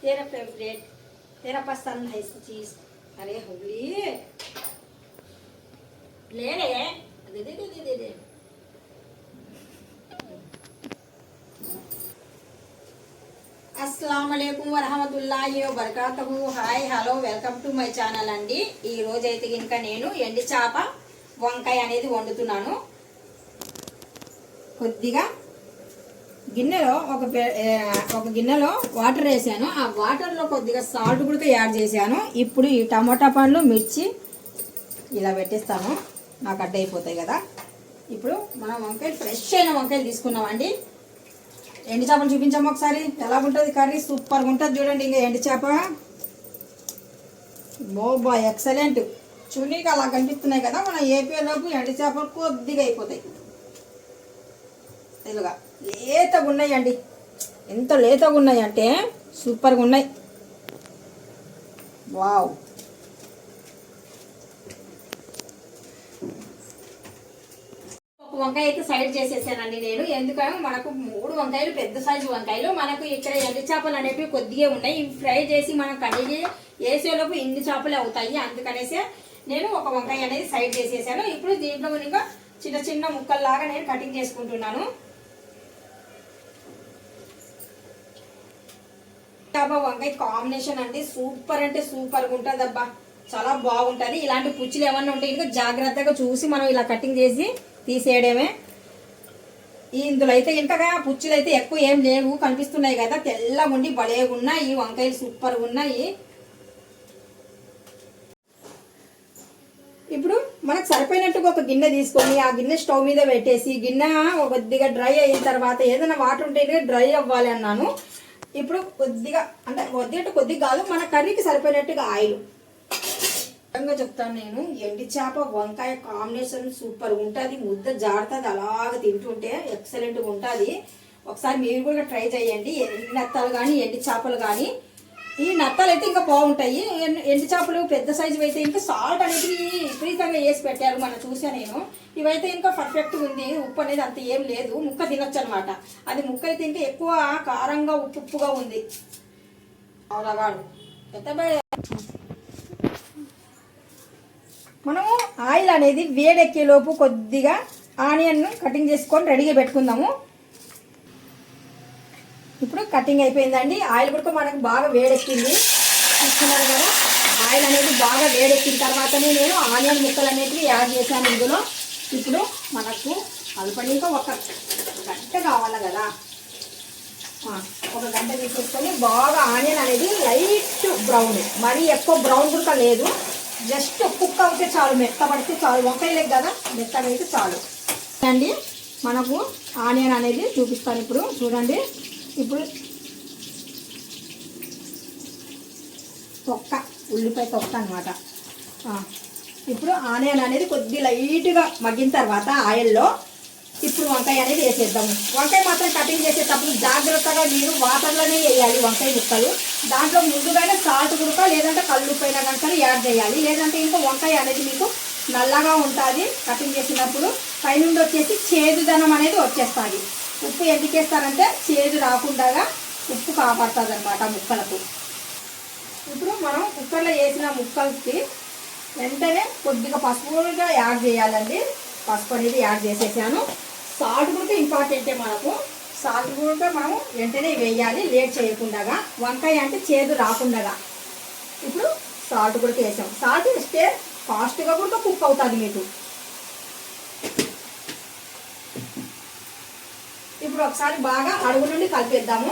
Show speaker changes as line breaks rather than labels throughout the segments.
तेरा फेवरेट, तेरा पसंद है इस चीज। अरे होली ले ले, दे दे दे दे दे। अस्सलाम वालेकुम वरहमतुल्लाहि वबरकातुहू। Hi hello welcome to my channel అండి। ఈ రోజు అయితే ఇంకా నేను ఎండి చేప వంకాయ అనేది వండుతున్నాను। కొద్దిగా గిన్నెలో ఒక గిన్నెలో వాటర్ వేసాను। ఆ వాటర్లో కొద్దిగా సాల్ట్ కూడా యాడ్ చేశాను। ఇప్పుడు ఈ టమాటా పండ్లు మిర్చి ఇలా పెట్టేస్తాను, నాకు అడ్డ అయిపోతాయి కదా। ఇప్పుడు మనం వంకాయలు ఫ్రెష్ అయిన వంకాయలు తీసుకున్నామండి। ఎండి చేపలు చూపించాము ఒకసారి, ఎలా ఉంటుంది కర్రీ, సూపర్గా ఉంటుంది చూడండి। ఇంకా ఎండి చేప బోబా ఎక్సలెంట్, చున్నీకి అలా కనిపిస్తున్నాయి కదా, మన ఏపీలోపు ఎండి చేపలు కొద్దిగా అయిపోతాయి। ఇలాగా లేతగా ఉన్నాయండి, ఎంత లేతగా ఉన్నాయి అంటే సూపర్గా ఉన్నాయి। వావ్, వంకాయ అయితే సైడ్ చేసేసానండి నేను, ఎందుకంటే మనకు 3 వంకాయలు పెద్ద సైజు వంకాయలు, మనకు ఇక్కడ ఎండు చేపలు అనేవి కొద్దిగా ఉన్నాయి। ఇవి ఫ్రై చేసి మనం కడిగి వేసేలోపు ఇన్ని చేపలు అవుతాయి, అందుకనేసి నేను ఒక వంకాయ అనేది సైడ్ చేసేసాను। ఇప్పుడు దీంట్లో ఇంకా చిన్న చిన్న ముక్కల్లాగా నేను కటింగ్ చేసుకుంటున్నాను। చేప వంకాయ కాంబినేషన్ అండి సూపర్ అంటే సూపర్గా ఉంటుంది అబ్బా, చాలా బాగుంటుంది। ఇలాంటి పుచ్చులు ఏమన్నా ఉంటే ఇంకా జాగ్రత్తగా చూసి మనం ఇలా కటింగ్ చేసి తీసేయడమే। ఇందులో అయితే ఇంకా పుచ్చులు అయితే ఎక్కువ ఏం లేవు, కనిపిస్తున్నాయి కదా, తెల్లగా ఉండి భలేగా ఉన్నాయి ఈ వంకాయలు, సూపర్గా ఉన్నాయి। ఇప్పుడు మనకు సరిపోయినట్టుగా ఒక గిన్నె తీసుకొని ఆ గిన్నె స్టవ్ మీద పెట్టేసి, గిన్నె కొద్దిగా డ్రై అయిన తర్వాత ఏదైనా వాటర్ ఉంటే డ్రై అవ్వాలి అన్నాను। ఇప్పుడు కొద్దిగా అంటే కొద్దిగా కాదు, మన కర్రీకి సరిపోయినట్టుగా ఆయిల్ చెప్తాను నేను। ఎండి చేప వంకాయ కాంబినేషన్ సూపర్ ఉంటుంది, ముద్ద జారుతుంది, అలాగ తింటుంటే ఎక్సలెంట్గా ఉంటుంది। ఒకసారి మీరు కూడా ట్రై చేయండి। ఎండి నత్తలు కానీ ఎండి చేపలు కానీ, ఈ నత్తలు అయితే ఇంకా బాగుంటాయి, ఎండి చేపలు పెద్ద సైజు అయితే ఇంకా సాల్ట్ అనేది విపరీతంగా వేసి పెట్టారు, మనం చూసా నేను। ఇవైతే ఇంకా పర్ఫెక్ట్గా ఉంది, ఉప్పు అనేది అంత ఏం లేదు, ముక్క తినొచ్చు అనమాట। అది ముక్క అయితే ఇంకా ఎక్కువ కారంగా ఉప్పుగా ఉంది। అవునవాడు మనము ఆయిల్ అనేది వేడెక్కేలోపు కొద్దిగా ఆనియన్ కటింగ్ చేసుకొని రెడీగా పెట్టుకుందాము। ఇప్పుడు కటింగ్ అయిపోయిందండి, ఆయిల్ కూడా మనకు బాగా వేడెక్కింది, చూస్తున్నారు కదా। ఆయిల్ అనేది బాగా వేడెక్కిన తర్వాతనే నేను ఆనియన్ ముక్కలు అనేవి యాడ్ చేశాను ఇందులో। ఇప్పుడు మనకు అల్పండి ఇంకా ఒక గంట కావాలి కదా, ఒక గంట తీసుకొని బాగా ఆనియన్ అనేది లైట్ బ్రౌన్, మరీ ఎక్కువ బ్రౌన్ కూడా లేదు, జస్ట్ కుక్ అవుతే చాలు, మెత్తబడితే చాలు, వంకాయలేదు కదా, మెత్తగా అయితే చాలు అండి। మనకు ఆనియన్ అనేది చూపిస్తాను ఇప్పుడు చూడండి। ఇప్పుడు తొక్క, ఉల్లిపాయ తొక్క అనమాట। ఇప్పుడు ఆనియన్ అనేది కొద్ది లైట్గా మగ్గిన తర్వాత ఆయిల్లో ఇప్పుడు వంకాయ అనేది వేసేద్దాము। వంకాయ మాత్రం కటింగ్ చేసేటప్పుడు జాగ్రత్తగా మీరు వాటర్లోనే వేయాలి వంకాయ ముక్కలు, దాంట్లో ముందుగానే సాల్ట్ కూడా లేదంటే కల్లుపైన కనుక యాడ్ చేయాలి, లేదంటే ఇంకా వంకాయ అనేది మీకు నల్లగా ఉంటుంది కటింగ్ చేసినప్పుడు, పైనుండి వచ్చేసి చేదుదనం అనేది వచ్చేస్తుంది। ఉప్పు ఎందుకు వేస్తారంటే చేదు రాకుండా ఉప్పు కాపాడుతుంది అనమాట ముక్కలకు। ఇప్పుడు మనం కుక్కర్లో వేసిన ముక్కలకి వెంటనే కొద్దిగా పసుపుగా యాడ్ చేయాలండి, పసుపు అనేది యాడ్ చేసేసాను। సాల్ట్ కూడా ఇంపార్టెంటే మనకు, సాల్ట్ కూడా మనం వెంటనే వేయాలి లేట్ చేయకుండా, వంకాయ అంటే చేదు రాకుండా। ఇప్పుడు సాల్ట్ కూడా వేసాం, సాల్ట్ వేస్తే ఫాస్ట్గా కూడా కుక్ అవుతుంది మీకు। ఇప్పుడు ఒకసారి బాగా అడుగు నుండి కలిపేద్దాము।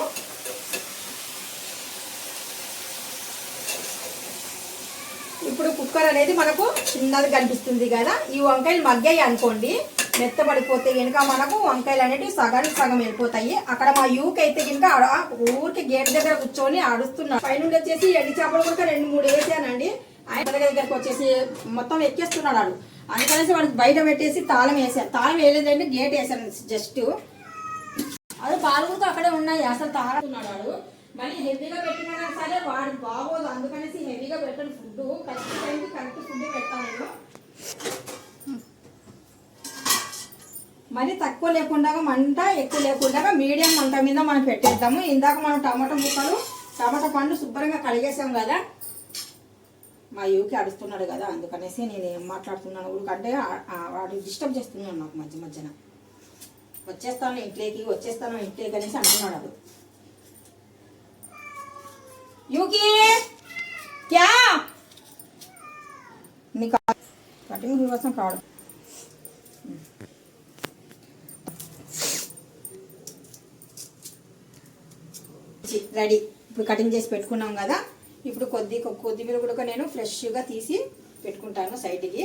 ఇప్పుడు కుక్కర్ అనేది మనకు చిన్నది కనిపిస్తుంది కదా, ఈ వంకాయలు మగ్గాయి అనుకోండి, మెత్తబడిపోతే కనుక మనకు వంకాయలు అనేవి సగానికి సగం వెళ్ళిపోతాయి। అక్కడ మా యూకి అయితే కనుక ఊరికి గేట్ దగ్గర కూర్చొని అడుస్తున్నాడు, పైనుండి వచ్చేసి ఎండి చేపలు కూడా 2-3 వేసానండి, ఆయన దగ్గరికి వచ్చేసి మొత్తం ఎక్కేస్తున్నాడు, అందుకనేసి వాడికి బయట పెట్టేసి తాళం వేసాను, తాళం వేయలేదండి గేట్ వేసాను జస్ట్, అది పాలు కూడా అక్కడే ఉన్నాయి, అసలు తాగుతున్నాడు మళ్ళీ హెవీగా పెట్టినా సరే వాడికి బాగోదు, అందుకనేసి హెవీగా పెట్టను ఫుడ్, కరెక్ట్ టైంకి కరెక్ట్ ఫుడ్ పెడతాను నేను। మరి తక్కువ లేకుండా మంట ఎక్కువ లేకుండా మీడియం మంట మీద మనం పెట్టేద్దాము। ఇందాక మనం టమాటా ముక్కలు టమాటా పండు శుభ్రంగా కడిగేసాం కదా. మా యువకి అడుస్తున్నాడు కదా, అందుకనేసి నేను ఏం మాట్లాడుతున్నాను ఊరికంటే వాడు డిస్టర్బ్ చేస్తున్నాను నాకు మధ్య మధ్యన. వచ్చేస్తాను ఇంట్లోకి అనేసి అంటున్నాడు వాడు. యూకి క్యా నీ కటింగ్ కోసం కావడం రెడీ. ఇప్పుడు కటింగ్ చేసి పెట్టుకున్నాం కదా. ఇప్పుడు కొద్దిమీర కూడా నేను ఫ్రెష్గా తీసి పెట్టుకుంటాను సైడ్కి.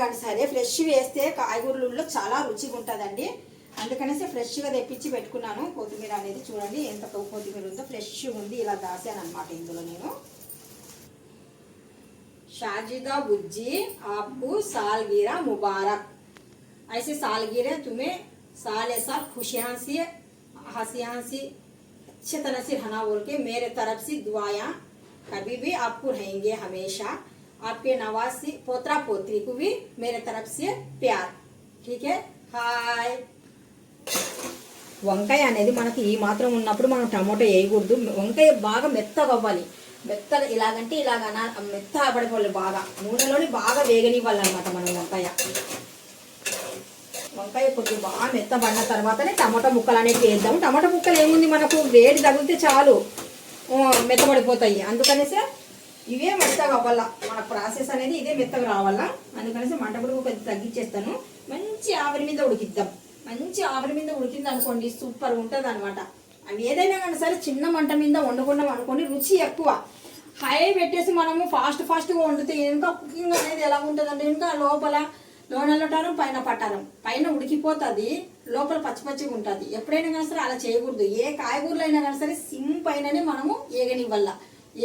కానీ సరే ఫ్రెష్ వేస్తే కాయగూరలలో చాలా రుచిగా ఉంటుందండి. అందుకనేసి ఫ్రెష్గా తెప్పించి పెట్టుకున్నాను. కొత్తిమీర అనేది చూడండి ఎంత కొత్తిమీర ఉందో, ఫ్రెష్గా ఉంది. ఇలా దాసాను అనమాట ఇందులో నేను. शाजिदा बुज्जी आपको सालगिरह मुबारक। ऐसे सालगिरह तुम्हें साल साल खुशियां से हंसियां से अच्छे तरह से रहना बोल के मेरे तरफ से दुआया कभी भी आपको रहेंगे हमेशा। आपके नवासी पोतरा पोत्री को भी मेरे तरफ से प्यार। ठीक है, हाय। వంకాయ అనేది మనకి ఈ మాత్రం ఉన్నప్పుడు మనం టమాటో వేయకూడదు. వంకాయ బాగా మెత్తగా అవ్వాలి. మెత్తగా ఇలాగంటే ఇలాగ మెత్త పడిపోవాలి. బాగా నూనెలోని బాగా వేగనివ్వాలన్నమాట మనం వంకాయ కొద్దిగా బాగా మెత్తబడిన తర్వాతనే టమాటా ముక్కలు అనేవి వేద్దాం. టమాటా ముక్కలు ఏముంది, మనకు వేడి తగిలితే చాలు మెత్తబడిపోతాయి. అందుకనేసి ఇవే మెత్తగా అవ్వాలా, మన ప్రాసెస్ అనేది ఇదే మెత్తగా రావాలా. అందుకనేసి మంట కూడా కొద్దిగా తగ్గించేస్తాను. మంచి ఆవిరి మీద ఉడికిద్దాం. మంచి ఆవిరి మీద ఉడికింది అనుకోండి సూపర్ ఉంటుంది అనమాట. అవి ఏదైనా కానీ సరే చిన్న మంట మీద వండుకున్నాం అనుకోండి రుచి ఎక్కువ. హై పెట్టేసి మనము ఫాస్ట్గా వండితే ఇంకా కుకింగ్ అనేది ఎలా ఉంటుందంటే ఇంకా లోపల లోనలటారం పైన పట్టారం, పైన ఉడికిపోతుంది, లోపల పచ్చిగా ఉంటుంది. ఎప్పుడైనా కానీ సరే అలా చేయకూడదు. ఏ కాయగూరలు అయినా కానీ సరే సిమ్ పైననే మనము ఏగనివ్వాల.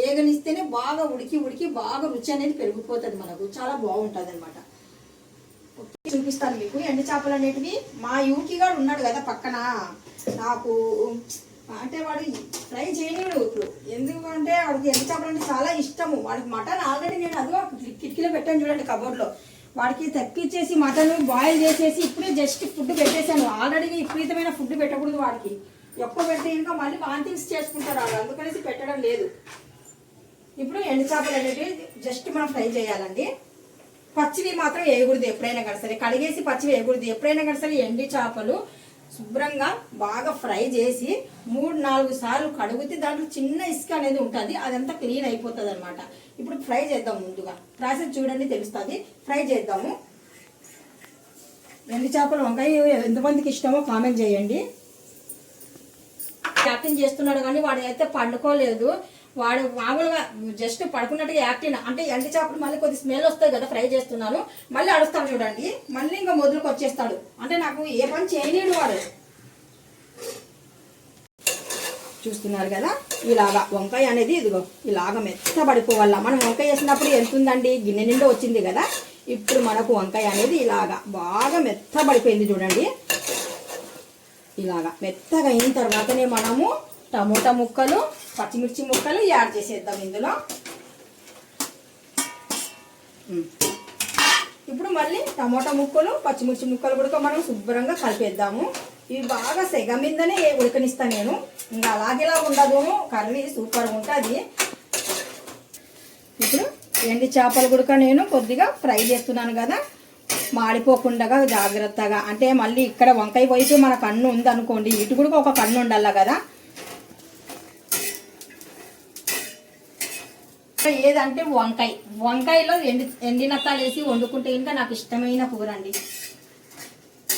ఏగనిస్తేనే బాగా ఉడికి బాగా రుచి అనేది పెరిగిపోతుంది, మనకు చాలా బాగుంటుంది అనమాట. చూపిస్తాను మీకు ఎండు చేపలు అనేటివి. మా యూకిగాడు ఉన్నాడు కదా పక్కన, నాకు అంటే వాడు ఫ్రై చేయలేడు ఇప్పుడు. ఎందుకంటే వాడికి ఎండు చేపలు అంటే చాలా ఇష్టము. వాడికి మటన్ ఆల్రెడీ నేను అదిగో కిటికీలో పెట్టాను చూడండి కబోర్డ్లో. వాడికి తప్పించేసి మటన్ బాయిల్ చేసేసి ఇప్పుడే జస్ట్ ఫుడ్ పెట్టేశాను. ఆల్రెడీ విపరీతమైన ఫుడ్ పెట్టకూడదు వాడికి. ఎక్కువ పెడితే ఇంకా మళ్ళీ వాంతింగ్స్ చేసుకుంటారు వాళ్ళు, అందుకనేసి పెట్టడం లేదు. ఇప్పుడు ఎండు చేపలు అనేవి జస్ట్ మనం ఫ్రై చేయాలండి. పచ్చివి మాత్రం వేయకూడదు ఎప్పుడైనా కానీ సరే. కడిగేసి పచ్చివి వేయకూడదు ఎప్పుడైనా కానీ సరే. ఎండి చేపలు శుభ్రంగా బాగా ఫ్రై చేసి 3-4 సార్లు కడుగుతే దాంట్లో చిన్న ఇసుక అనేది ఉంటుంది, అదంతా క్లీన్ అయిపోతుంది అనమాట. ఇప్పుడు ఫ్రై చేద్దాం. ముందుగా ప్రాసెస్ చూడండి తెలుస్తుంది. ఫ్రై చేద్దాము. ఎండి చేపలు వంకాయ ఎంతమందికి ఇష్టమో కామెంట్ చేయండి. యాక్టింగ్ చేస్తున్నాడు కానీ వాడు అయితే పండుకోలేదు. వాడు మామూలుగా జస్ట్ పడుకున్నట్టుగా యాక్టింగ్ అంటే ఎండి చేపలు మళ్ళీ కొద్ది స్మెల్ వస్తాయి కదా ఫ్రై చేస్తున్నాను, మళ్ళీ అడుస్తాను చూడండి. మళ్ళీ ఇంకా మొదలుకు వచ్చేస్తాడు. అంటే నాకు ఏ పని చేయలేడు వాడు. చూస్తున్నారు కదా, ఇలాగా వంకాయ అనేది ఇదిగో ఇలాగా మెత్తబడిపోవాల. మనం వంకాయ వేసినప్పుడు ఎంత ఉందండి, గిన్నె నిండా వచ్చింది కదా. ఇప్పుడు మనకు వంకాయ అనేది ఇలాగా బాగా మెత్తబడిపోయింది చూడండి. ఇలాగా మెత్తగా అయిన తర్వాతనే మనము టమోటా ముక్కలు పచ్చిమిర్చి ముక్కలు యాడ్ చేసేద్దాం ఇందులో. ఇప్పుడు మళ్ళీ టమోటా ముక్కలు పచ్చిమిర్చి ముక్కలు కూడా మనం శుభ్రంగా కలిపేద్దాము. ఇవి బాగా సెగ మీదనే ఉడకనిస్తాను నేను. ఇంకా అలాగేలా ఉండదు, కర్రీ సూపర్ ఉంటుంది. ఇప్పుడు ఎండి చేపలు కూడా నేను కొద్దిగా ఫ్రై చేస్తున్నాను కదా, మాడిపోకుండా జాగ్రత్తగా. అంటే మళ్ళీ ఇక్కడ వంకాయ వైపు మన కన్ను ఉంది అనుకోండి, ఇటు కూడా ఒక కన్ను ఉండాలి కదా. ఏదంటే వంకాయలో ఎండినత్తాలు వేసి వండుకుంటే ఇంకా నాకు ఇష్టమైన కూర అండి.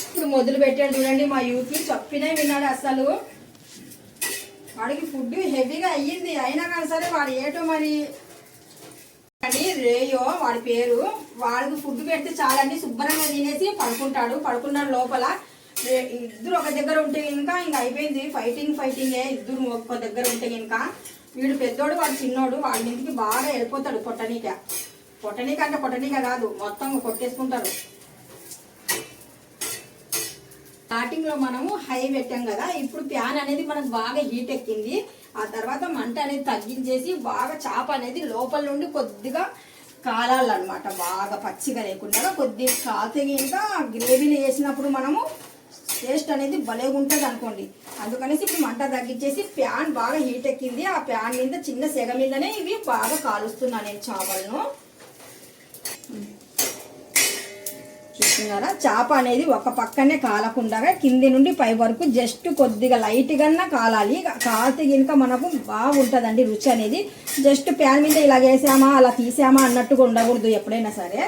ఇప్పుడు మొదలు పెట్టాడు చూడండి మా యూకి. చెప్పినే విన్నాడు అసలు. వాడికి ఫుడ్ హెవీగా అయ్యింది, అయినా కానీ సరే వాడు ఏటో మరి అండి రేయో వాడి పేరు. వాడికి ఫుడ్ పెడితే చాలండి, శుభ్రంగా తినేసి పడుకున్నాడు లోపల. ఇద్దరు ఒక దగ్గర ఉంటే ఇంకా అయిపోయింది. ఫైటింగే ఇద్దరు ఒక దగ్గర ఉంటే ఇంకా. వీడు పెద్దోడు వాడు చిన్నోడు, వాడి ఇంటికి బాగా వెళ్ళిపోతాడు కొట్టనీక అంటే కొట్టనీక కాదు, మొత్తం కొట్టేసుకుంటారు. స్టార్టింగ్ లో మనము హై పెట్టాం కదా, ఇప్పుడు ప్యాన్ అనేది మనకు బాగా హీట్ ఎక్కింది. ఆ తర్వాత మంట అనేది తగ్గించేసి బాగా చేప అనేది లోపల నుండి కొద్దిగా కాలాలన్నమాట. బాగా పచ్చిగా లేకుండా కొద్దిగా కాల్తే ఇంకా గ్రేవీలు వేసినప్పుడు మనము టేస్ట్ అనేది భలే ఉంటుంది అనుకోండి. అందుకనేసి ఇప్పుడు మంట తగ్గించేసి ప్యాన్ బాగా హీట్ ఎక్కింది. ఆ ప్యాన్ మీద చిన్న సెగ మీదనే ఇవి బాగా కాలుస్తున్నాను నేను చేపలను. చూస్తున్నారా, చేప అనేది ఒక పక్కనే కాలకుండా కింది నుండి పై వరకు జస్ట్ కొద్దిగా లైట్గా కాలాలి. కాలితే కనుక మనకు బాగుంటుందండి రుచి అనేది. జస్ట్ ప్యాన్ మీద ఇలా వేసామా అలా తీసామా అన్నట్టుగా ఉండకూడదు. ఎప్పుడైనా సరే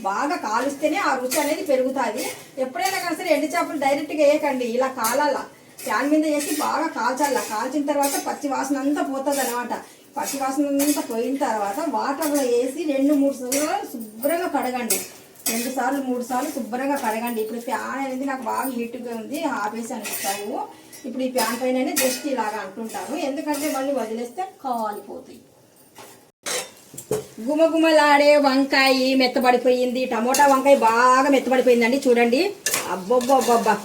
బాగా కాలుస్తేనే ఆ రుచి అనేది పెరుగుతుంది. ఎప్పుడైనా కానీ సరే ఎండు చేపలు డైరెక్ట్గా వేయకండి, ఇలా కాలాల. ప్యాన్ మీద వేసి బాగా కాల్చాల. కాల్చిన తర్వాత పచ్చి వాసన అంతా పోతుంది అనమాట. పచ్చి వాసన అంతా పోయిన తర్వాత వాటర్లో వేసి 2-3 సార్లు శుభ్రంగా కడగండి. 2 సార్లు 3 సార్లు శుభ్రంగా కడగండి. ఇప్పుడు ప్యాన్ అనేది నాకు బాగా హీట్గా ఉంది, ఆపేసాను స్టవ్. ఇప్పుడు ఈ ప్యాన్ పైన జస్ట్ ఇలాగా అంటుంటాను, ఎందుకంటే మళ్ళీ వదిలేస్తే కాలిపోతాయి. గుమగుమలాడే వంకాయ మెత్తబడిపోయింది. టమోటా వంకాయ బాగా మెత్తబడిపోయిందండి. చూడండి, అబ్బబ్బబ్బబ్బా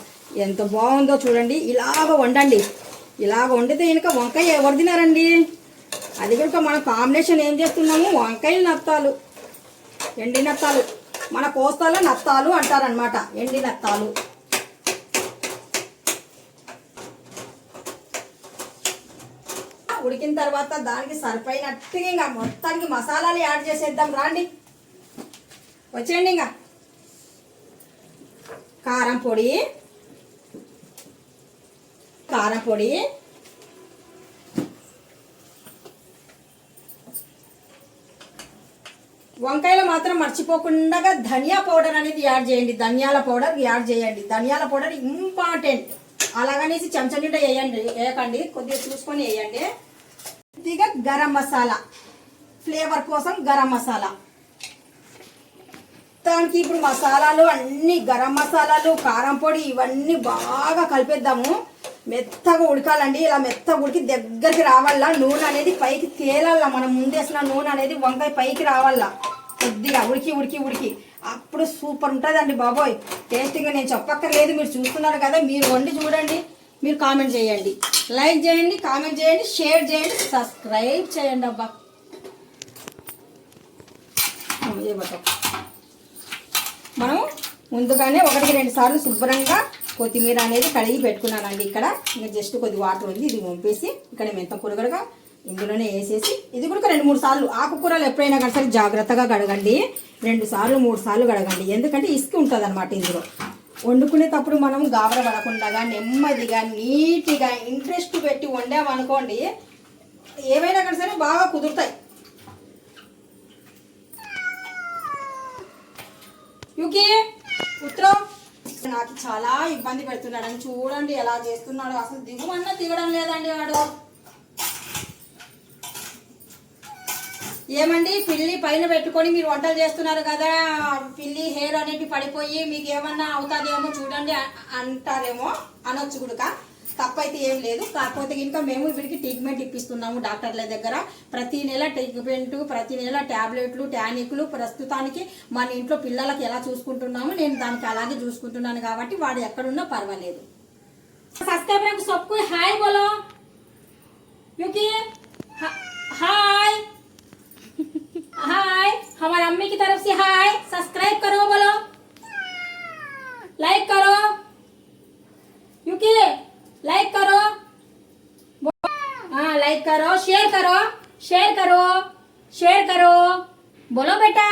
ఎంత బాగుందో చూడండి. ఇలాగ వండండి. ఇలాగ వండితే కనుక వంకాయ ఎవరు తినారండి? అది కనుక మనం కాంబినేషన్ ఏం చేస్తున్నాము, వంకాయలు నత్తాలు, ఎండి నత్తాలు. మన కోస్తాలో నత్తాలు అంటారనమాట, ఎండి నత్తాలు. ఉడికిన తర్వాత దానికి సరిపోయినట్టుగా ఇంకా మొత్తానికి మసాలాలు యాడ్ చేసేద్దాం. రాండి, వచ్చేయండి. ఇంకా కారం పొడి, వంకాయలో మాత్రం మర్చిపోకుండా ధనియా పౌడర్ అనేది యాడ్ చేయండి. ధనియాల పౌడర్ యాడ్ చేయండి. ధనియాల పౌడర్ ఇంపార్టెంట్. అలాగనేసి చెంచా నిండా వేయకండి, కొద్దిగా చూసుకొని వేయండి. కొద్దిగా గరం మసాలా, ఫ్లేవర్ కోసం గరం మసాలా. దానికి ఇప్పుడు మసాలాలు అన్ని, గరం మసాలాలు, కారం పొడి ఇవన్నీ బాగా కలిపేద్దాము. మెత్తగా ఉడకాలండి. ఇలా మెత్తగా ఉడికి దగ్గరికి రావాలా. నూనె అనేది పైకి తేలాల. మనం ముందేసిన నూనె అనేది వంకాయ పైకి రావాలా. కొద్దిగా ఉడికి అప్పుడు సూపర్ ఉంటుందండి బాబోయ్. టేస్టీగా నేను చెప్పక్కర్లేదు, మీరు చూస్తున్నారు కదా. మీరు వండి చూడండి, మీరు కామెంట్ చేయండి, లైక్ చేయండి, కామెంట్ చేయండి, షేర్ చేయండి, సబ్స్క్రైబ్ చేయండి. అబ్బా మనం ముందుగానే 1-2 సార్లు శుభ్రంగా కొత్తిమీర అనేది కడిగి పెట్టుకున్నానండి. ఇక్కడ ఇంకా జస్ట్ కొద్ది వాటర్ ఉంది, ఇది వంపేసి ఇక్కడ మెంతం కూరగా ఇందులోనే వేసేసి ఇది కూడా 2-3 సార్లు. ఆకుకూరలు ఎప్పుడైనా కానీ సరే జాగ్రత్తగా కడగండి. 2 సార్లు 3 సార్లు కడగండి, ఎందుకంటే ఇసుక ఉంటుంది అనమాట ఇందులో. వండుకునేటప్పుడు మనం గాబర పడకుండా నెమ్మదిగా నీట్గా ఇంట్రెస్ట్ పెట్టి వండామనుకోండి, ఏవైనా కానీ సరే బాగా కుదురుతాయి. యూకి ఉత్తరం నాకు చాలా ఇబ్బంది పెడుతున్నాడని చూడండి ఎలా చేస్తున్నాడు. అసలు దిగుమన్నా దిగడం లేదండి వాడు. ఏమండి, పిల్లి పైన పెట్టుకొని మీరు వంటలు చేస్తున్నారు కదా, పిల్లి హెయిర్ అనేది పడిపోయి మీకు ఏమన్నా అవుతుందేమో చూడండి అంటారేమో, అనొచ్చు కూడా. తప్పైతే ఏం లేదు. కాకపోతే ఇంకా మేము వీడికి ట్రీట్మెంట్ ఇప్పిస్తున్నాము డాక్టర్ల దగ్గర. ప్రతి నెల ట్రీట్మెంట్, ప్రతి నెల ట్యాబ్లెట్లు, టానిక్లు. ప్రస్తుతానికి మన ఇంట్లో పిల్లలకి ఎలా చూసుకుంటున్నాము, నేను దానికి అలాగే చూసుకుంటున్నాను కాబట్టి వాడు ఎక్కడున్నా పర్వాలేదు. సబ్స్క్రైబర్ सबको हाय बोलो क्योंकि हाय हाय हमारे अम्मी की तरफ से हाय. सब्सक्राइब करो, बोलो लाइक करो क्योंकि लाइक करो, हाँ लाइक करो, शेयर करो, शेयर करो, बोलो बेटा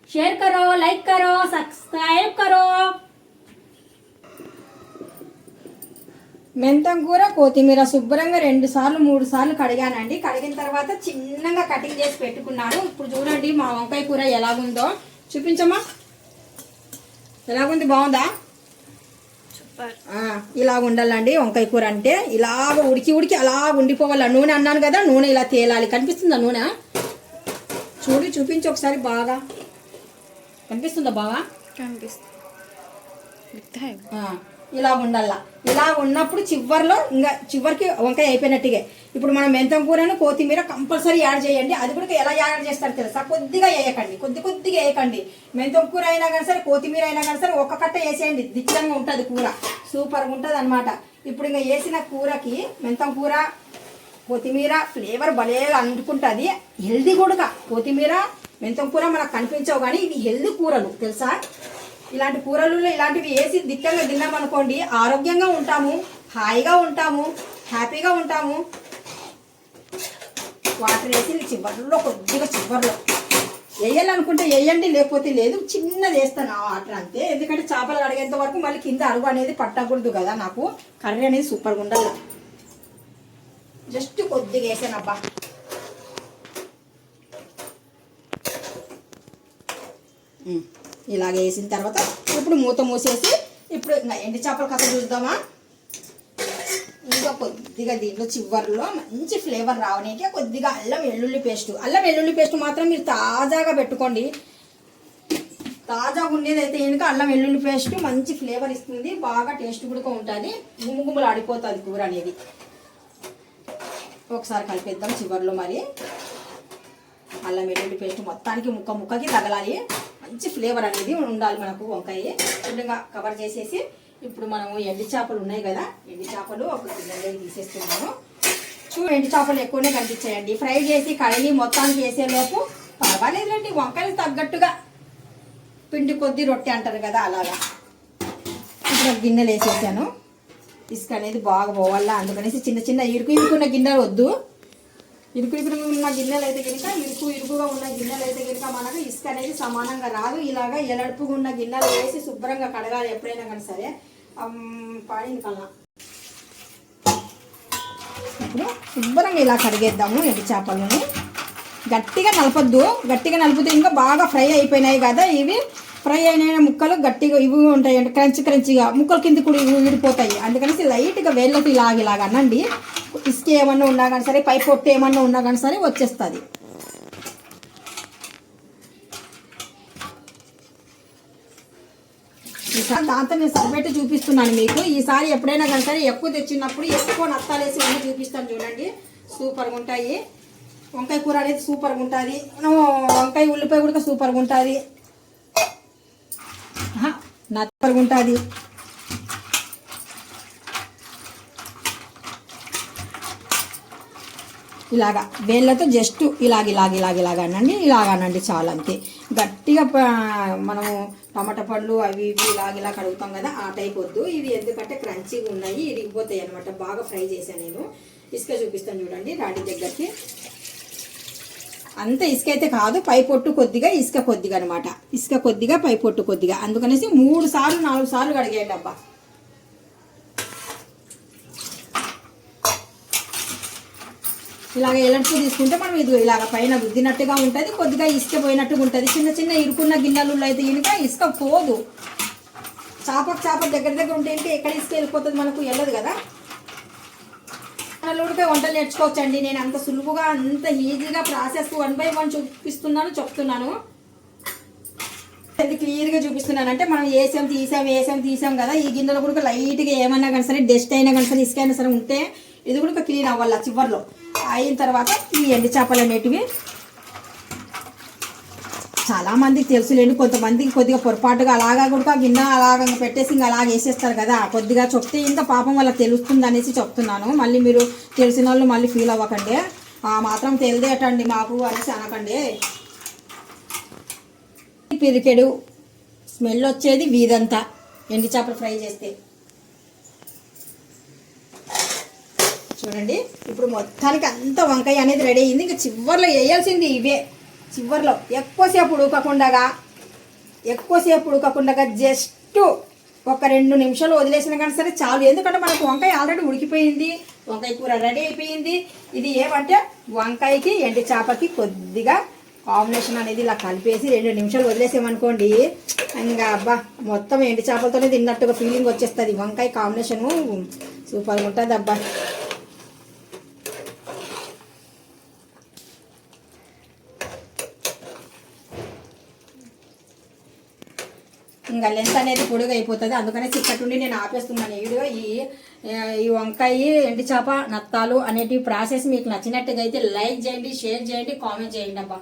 शेयर करो, लाइक करो, सब्सक्राइब करो. మెంతం కూర, కొత్తిమీర శుభ్రంగా 2 సార్లు 3 సార్లు కడిగానండి. కడిగిన తర్వాత చిన్నగా కటింగ్ చేసి పెట్టుకున్నాను. ఇప్పుడు చూడండి మా వంకాయ కూర ఎలాగుందో చూపించమ్మా. ఎలాగుంది, బాగుందా? ఇలా ఉండాలండి వంకాయ కూర అంటే. ఇలాగ ఉడికి అలా ఉండిపోవాలి. నూనె అన్నాను కదా, నూనె ఇలా తేలాలి. కనిపిస్తుందా నూనె? చూపించు ఒకసారి. బాగా కనిపిస్తుందా? బాగా కనిపిస్తుంది. ఇలా ఉండాలా. ఇలా ఉన్నప్పుడు చివరికి వంకాయ అయిపోయినట్టుగా. ఇప్పుడు మనం మెంతం కూరను, కొత్తిమీర కంపల్సరీ యాడ్ చేయండి. అది కూడా ఎలా యాడ్ చేస్తారు తెలుసా? కొద్దిగా వేయకండి, కొద్దిగా వేయకండి. మెంతం కూర అయినా కానీ సరే, కొత్తిమీర అయినా కానీ సరే ఒక కట్ట వేసేయండి. దిచ్చంగా ఉంటుంది కూర, సూపర్గా ఉంటుంది అనమాట. ఇప్పుడు ఇంకా వేసిన కూరకి మెంతం కూర, కొత్తిమీర ఫ్లేవర్ భలేగా అంటుకుంటుంది. హెల్దీ కూడా. కొత్తిమీర, మెంతం కూర మనకు కనిపించవు కానీ ఇవి హెల్దీ కూరలు తెలుసా. ఇలాంటి కూరలు ఇలాంటివి వేసి దిట్టంగా తిన్నామనుకోండి ఆరోగ్యంగా ఉంటాము, హాయిగా ఉంటాము, హ్యాపీగా ఉంటాము. వాటర్ వేసి చివర్లో కొద్దిగా చివర్లో వేయాలనుకుంటే వేయండి, లేకపోతే లేదు. చిన్నది వేస్తాను ఆ వాటర్ అంతే. ఎందుకంటే చేపలు కడిగేంత వరకు మళ్ళీ కింద అరుగు అనేది పట్టకూడదు కదా, నాకు కర్రీ అనేది సూపర్గా ఉండాలి. జస్ట్ కొద్దిగా వేసాను అబ్బా. ఇలాగ వేసిన తర్వాత ఇప్పుడు మూత మూసేసి ఇప్పుడు ఇంకా ఎండి చేపల కథ చూద్దామా. ఇంకా కొద్దిగా దీంట్లో చివర్లో మంచి ఫ్లేవర్ రావడానికి కొద్దిగా అల్లం వెల్లుల్లి పేస్ట్ మాత్రం మీరు తాజాగా పెట్టుకోండి. తాజాగా ఉండేది అయితే కనుక అల్లం వెల్లుల్లి పేస్ట్ మంచి ఫ్లేవర్ ఇస్తుంది, బాగా టేస్ట్ కూడా ఉంటుంది, గుమ్ముగుమ్ములు ఆడిపోతుంది కూర అనేది. ఒకసారి కలిపేద్దాం చివర్లో. మరి అల్లం వెల్లుల్లి పేస్ట్ మొత్తానికి ముక్కకి తగలాలి, మంచి ఫ్లేవర్ అనేది ఉండాలి మనకు. వంకాయ ఇంకా కవర్ చేసేసి ఇప్పుడు మనము ఎండి చేపలు ఉన్నాయి కదా, ఎండి చేపలు ఒక గిన్నెలో తీసేస్తున్నాము. ఎండి చేపలు ఎక్కువనే కనిపించాయండి. ఫ్రై చేసి కడిగి మొత్తానికి వేసేలోపు పర్వాలేదండి, వంకాయలు తగ్గట్టుగా పిండి కొద్ది రొట్టె అంటారు కదా అలాగా. ఇప్పుడు గిన్నెలు వేసేసాను. ఇసుక అనేది బాగా పోవాలా, అందుకనేసి చిన్న చిన్న ఇరుకున్న గిన్నెలు వద్దు. ఇరుకున్న గిన్నెలు అయితే కనుక ఇరుకుగా ఉన్న గిన్నెలు అయితే కనుక మనకు ఇసుక అనేది సమానంగా రాదు. ఇలాగా ఎలడుపుగా ఉన్న గిన్నెలు వేసి శుభ్రంగా కడగాలి ఎప్పుడైనా కానీ సరే. పాడింది కల్లా ఇప్పుడు శుభ్రంగా ఇలా కడిగేద్దాము ఎండి చేపలని. గట్టిగా నలపొద్దు, గట్టిగా నలిపితే ఇంకా బాగా ఫ్రై అయిపోయినాయి కదా. ఇవి ఫ్రై అయిన ముక్కలు గట్టిగా ఇవి ఉంటాయి అంటే క్రంచిగా ముక్కలు కింద కూడా విడిపోతాయి. అందుకనేసి లైట్గా వేళ్ళతో ఇలాగ అనండి. ఇసుక ఏమన్నా ఉన్నా కానీ సరే, పై పొట్టు ఏమన్నా ఉన్నా కానీ సరే వచ్చేస్తుంది. ఈసారి దాంతో నేను సరిపెట్టి చూపిస్తున్నాను మీకు. ఈసారి ఎప్పుడైనా కానీ సరే ఎక్కువ తెచ్చినప్పుడు ఎక్కువ నత్తాలేసి అన్నీ చూపిస్తాను చూడండి, సూపర్గా ఉంటాయి. వంకాయ కూర అనేది సూపర్గా ఉంటుంది, వంకాయ ఉల్లిపాయ కూడా సూపర్గా ఉంటుంది, నత్తగా ఉంటుంది. ఇలాగా వేళ్ళతో జస్ట్ ఇలాగ అనండి చాలా, అంతే. గట్టిగా మనము టమాటా పళ్ళు అవి ఇవి ఇలా కడుగుతాం కదా ఆ టైప్ వద్దు. ఇవి ఎందుకంటే క్రంచీగా ఉన్నాయి, ఇరిగిపోతాయి అనమాట. బాగా ఫ్రై చేశాను నేను. ఇసుక చూపిస్తాను చూడండి రాడి దగ్గరికి. అంత ఇసుక అయితే కాదు, పై పొట్టు కొద్దిగా ఇసుక కొద్దిగా అనమాట. ఇసుక కొద్దిగా పై పొట్టు కొద్దిగా, అందుకనేసి 3 సార్లు 4 సార్లు కడిగేయండి అబ్బా. ఇలాగ ఎలర్పు తీసుకుంటే మనం ఇది ఇలాగ పైన గుద్దినట్టుగా ఉంటుంది, కొద్దిగా ఇసుక పోయినట్టుగా ఉంటుంది. చిన్న ఇరుకున్న గిన్నెలలో అయితే కనుక ఇసుక పోదు. చేప దగ్గర ఉంటే ఎక్కడ ఇసుక వెళ్ళిపోతుంది మనకు, వెళ్ళదు కదా. అల్లూడిపై వంటలు నేర్చుకోవచ్చండి. నేను అంత సులువుగా అంత ఈజీగా ప్రాసెస్ 1 by 1 చెప్తున్నాను. అది క్లియర్గా చూపిస్తున్నాను. అంటే మనం వేసాం తీసాం కదా. ఈ గిన్నెలో కూడా లైట్గా ఏమన్నా కానీ సరే, డస్ట్ అయినా కానీ సరే, ఇసుక అయినా సరే ఉంటే ఇది కూడా క్లీన్ అవ్వాలి చివర్లో. అయిన తర్వాత ఈ ఎండి చేపలు అనేటివి చాలామందికి తెలుసులేండి, కొంతమందికి కొద్దిగా పొరపాటుగా అలాగా కూడా గిన్నె అలాగ పెట్టేసి ఇంకా అలాగ వేసేస్తారు కదా. కొద్దిగా చెప్తే ఇంకా పాపం వాళ్ళకి తెలుస్తుంది అనేసి చెప్తున్నాను. మళ్ళీ మీరు తెలిసిన వాళ్ళు మళ్ళీ ఫీల్ అవ్వకండి, మాత్రం తెలిదేటండి మాకు అనేసి అనకండి. పిరికెడు స్మెల్ వచ్చేది వీధంతా ఎండి చేపలు ఫ్రై చేస్తే. చూడండి ఇప్పుడు మొత్తానికి అంత వంకాయ అనేది రెడీ అయింది. ఇంకా చివర్లో వేయాల్సింది ఇవే. చివర్లో ఎక్కువసేపు ఉడకకుండా జస్ట్ ఒక 2 నిమిషాలు వదిలేసినా కానీ సరే చాలు. ఎందుకంటే మనకు వంకాయ ఆల్రెడీ ఉడికిపోయింది, వంకాయ కూర రెడీ అయిపోయింది. ఇది ఏమంటే వంకాయకి ఎండి చేపకి కొద్దిగా కాంబినేషన్ అనేది ఇలా కలిపేసి 2 నిమిషాలు వదిలేసామనుకోండి, ఇంకా అబ్బా మొత్తం ఎండి చేపలతోనే తిన్నట్టుగా ఫీలింగ్ వచ్చేస్తుంది. వంకాయ కాంబినేషను సూపర్గా ఉంటుంది అబ్బా. ఇంకా లెంత్ అనేది పొడుగు అయిపోతుంది, అందుకనే చిక్కటుండి నేను ఆపేస్తున్నాను ఈ వీడియో. ఈ వంకాయ ఎండి చేప నత్తాలు అనేటి ప్రాసెస్ మీకు నచ్చినట్టుగా అయితే లైక్ చేయండి, షేర్ చేయండి, కామెంట్ చేయండి అబ్బా.